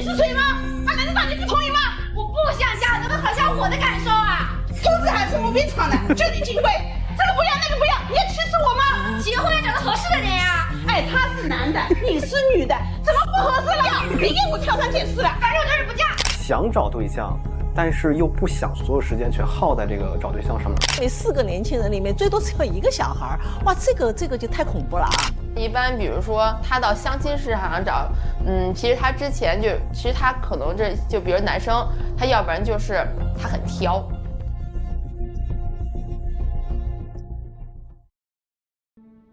你是谁吗？啊，难道你不同意吗？我不想嫁，怎么好像我的感受啊？通知还是我给闯的，就你金贵，这个不要那个不要，你要气死我吗？结婚要找个合适的人呀。哎，他是男的，你是女的，怎么不合适了？你给我挑三拣四的，反正我就是不嫁。想找对象，但是又不想所有时间全耗在这个找对象上面。每4个年轻人里面，最多只有1个小孩，哇，这个就太恐怖了啊！一般比如说他到相亲市场上找，其实他之前其实他可能就比如男生，他要不然就是他很挑。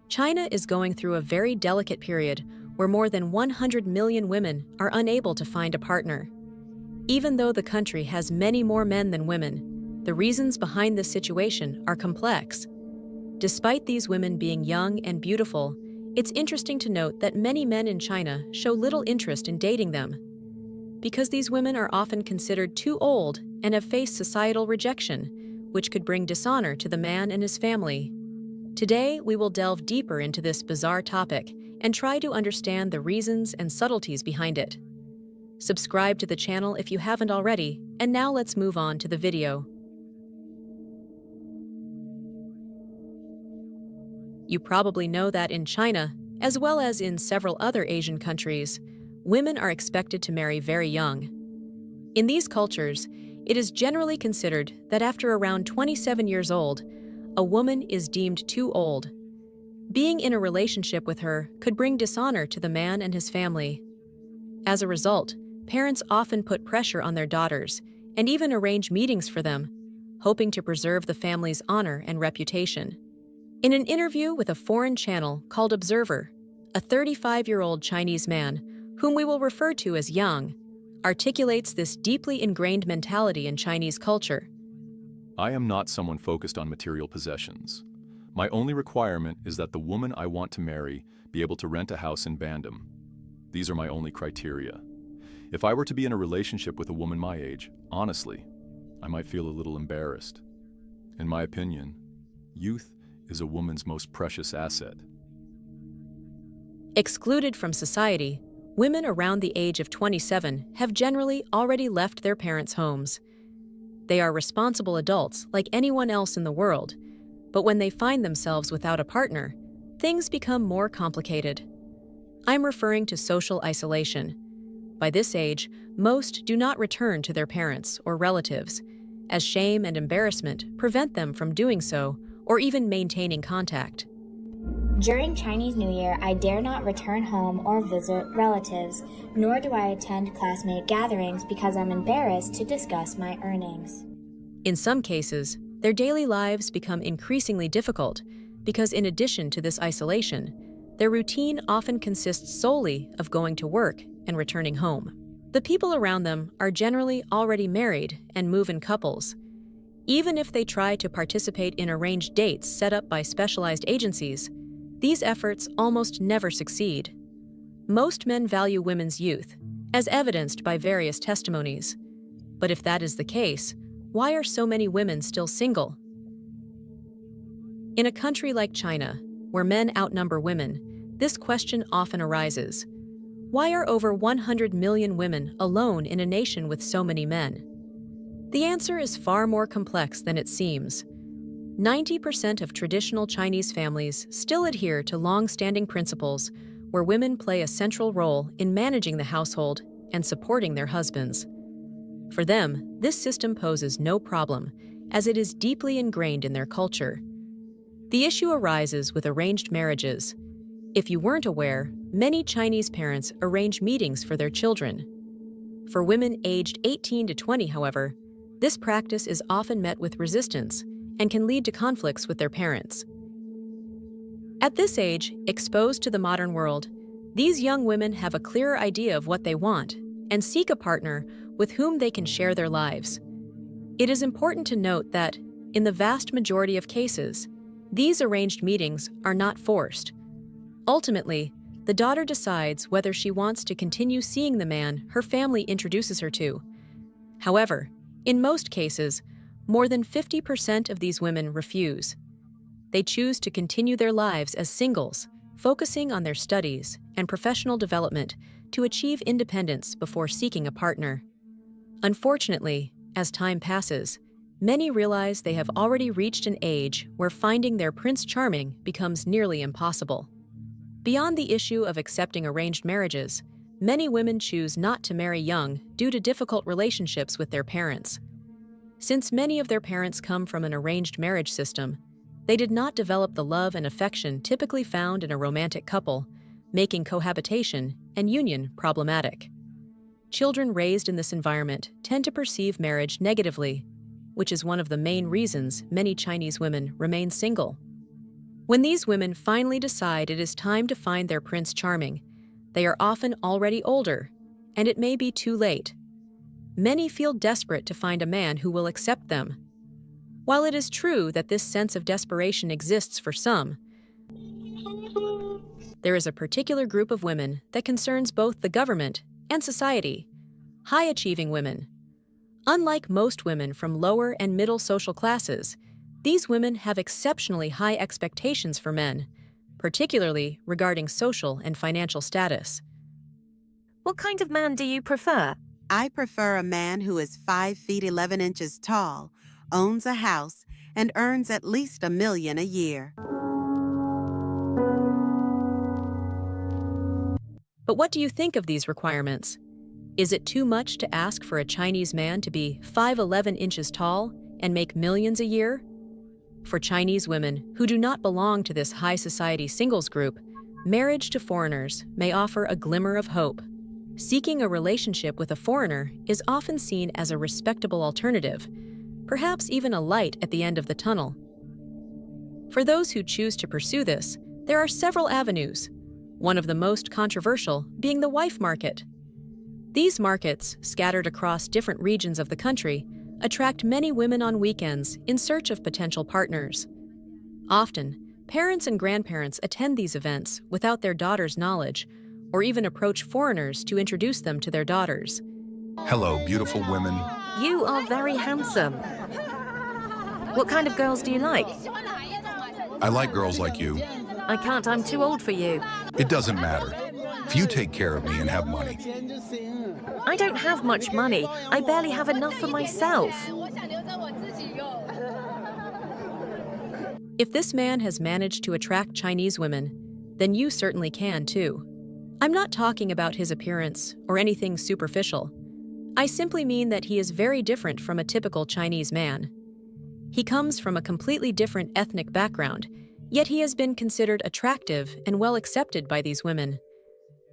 China is going through a very delicate period where more than 100 million women are unable to find a partner. Even though the country has many more men than women, the reasons behind this situation are complex. Despite these women being young and beautiful, it's interesting to note that many men in China show little interest in dating them. Because these women are often considered too old and have faced societal rejection, which could bring dishonor to the man and his family. Today, we will delve deeper into this bizarre topic and try to understand the reasons and subtleties behind it. Subscribe to the channel if you haven't already, and now let's move on to the video. You probably know that in China, as well as in several other Asian countries, women are expected to marry very young. In these cultures, it is generally considered that after around 27 years old, a woman is deemed too old. Being in a relationship with her could bring dishonor to the man and his family. As a result, parents often put pressure on their daughters and even arrange meetings for them, hoping to preserve the family's honor and reputation. In an interview with a foreign channel called Observer, a 35-year-old Chinese man, whom we will refer to as Yang, articulates this deeply ingrained mentality in Chinese culture. I am not someone focused on material possessions. My only requirement is that the woman I want to marry be able to rent a house in Bandung. These are my only criteria. If I were to be in a relationship with a woman my age, honestly, I might feel a little embarrassed. In my opinion, youth is a woman's most precious asset. Excluded from society, women around the age of 27 have generally already left their parents' homes. They are responsible adults like anyone else in the world, but when they find themselves without a partner, things become more complicated. I'm referring to social isolation. By this age, most do not return to their parents or relatives, as shame and embarrassment prevent them from doing so or even maintaining contact. During Chinese New Year, I dare not return home or visit relatives, nor do I attend classmate gatherings because I'm embarrassed to discuss my earnings. In some cases, their daily lives become increasingly difficult because in addition to this isolation, their routine often consists solely of going to work and returning home. The people around them are generally already married and move in couples. Even if they try to participate in arranged dates set up by specialized agencies, these efforts almost never succeed. Most men value women's youth, as evidenced by various testimonies. But if that is the case, why are so many women still single? In a country like China, where men outnumber women, this question often arises. Why are over 100 million women alone in a nation with so many men? The answer is far more complex than it seems. 90% of traditional Chinese families still adhere to long-standing principles where women play a central role in managing the household and supporting their husbands. For them, this system poses no problem, as it is deeply ingrained in their culture. The issue arises with arranged marriages. If you weren't aware, many Chinese parents arrange meetings for their children. For women aged 18 to 20, however, this practice is often met with resistance and can lead to conflicts with their parents. At this age, exposed to the modern world, these young women have a clearer idea of what they want and seek a partner with whom they can share their lives. It is important to note that, in the vast majority of cases, these arranged meetings are not forced. Ultimately, the daughter decides whether she wants to continue seeing the man her family introduces her to. However, in most cases, more than 50% of these women refuse. They choose to continue their lives as singles, focusing on their studies and professional development to achieve independence before seeking a partner. Unfortunately, as time passes, many realize they have already reached an age where finding their Prince Charming becomes nearly impossible. Beyond the issue of accepting arranged marriages, many women choose not to marry young due to difficult relationships with their parents. Since many of their parents come from an arranged marriage system, they did not develop the love and affection typically found in a romantic couple, making cohabitation and union problematic. Children raised in this environment tend to perceive marriage negatively, which is one of the main reasons many Chinese women remain single. When these women finally decide it is time to find their Prince Charming, they are often already older, and it may be too late. Many feel desperate to find a man who will accept them. While it is true that this sense of desperation exists for some, there is a particular group of women that concerns both the government and society: high-achieving women. Unlike most women from lower and middle social classes, these women have exceptionally high expectations for men, particularly regarding social and financial status. What kind of man do you prefer? I prefer a man who is 5 feet 11 inches tall, owns a house, and earns at least $1 million a year. But what do you think of these requirements? Is it too much to ask for a Chinese man to be 5'11" inches tall and make millions a year? For Chinese women who do not belong to this high society singles group, marriage to foreigners may offer a glimmer of hope. Seeking a relationship with a foreigner is often seen as a respectable alternative, perhaps even a light at the end of the tunnel. For those who choose to pursue this, there are several avenues, one of the most controversial being the wife market. These markets, scattered across different regions of the country, attract many women on weekends in search of potential partners. Often, parents and grandparents attend these events without their daughters' knowledge, or even approach foreigners to introduce them to their daughters. Hello, beautiful women. You are very handsome. What kind of girls do you like? I like girls like you. I can't, I'm too old for you. It doesn't matter. If you take care of me and have money. I don't have much money. I barely have enough for myself. If this man has managed to attract Chinese women, then you certainly can too. I'm not talking about his appearance or anything superficial. I simply mean that he is very different from a typical Chinese man. He comes from a completely different ethnic background, yet he has been considered attractive and well accepted by these women.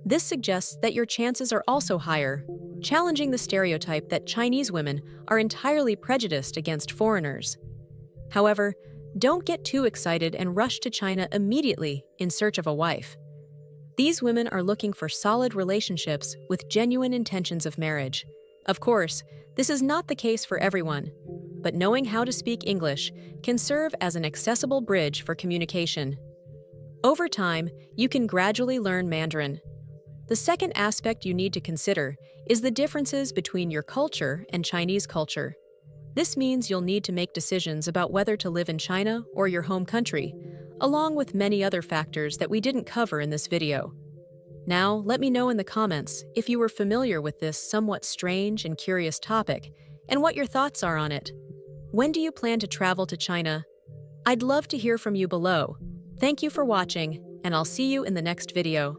This suggests that your chances are also higher, challenging the stereotype that Chinese women are entirely prejudiced against foreigners. However, don't get too excited and rush to China immediately in search of a wife. These women are looking for solid relationships with genuine intentions of marriage. Of course, this is not the case for everyone, but knowing how to speak English can serve as an accessible bridge for communication. Over time, you can gradually learn Mandarin. The second aspect you need to consider is the differences between your culture and Chinese culture. This means you'll need to make decisions about whether to live in China or your home country, along with many other factors that we didn't cover in this video. Now, let me know in the comments if you were familiar with this somewhat strange and curious topic, and what your thoughts are on it. When do you plan to travel to China? I'd love to hear from you below. Thank you for watching, and I'll see you in the next video.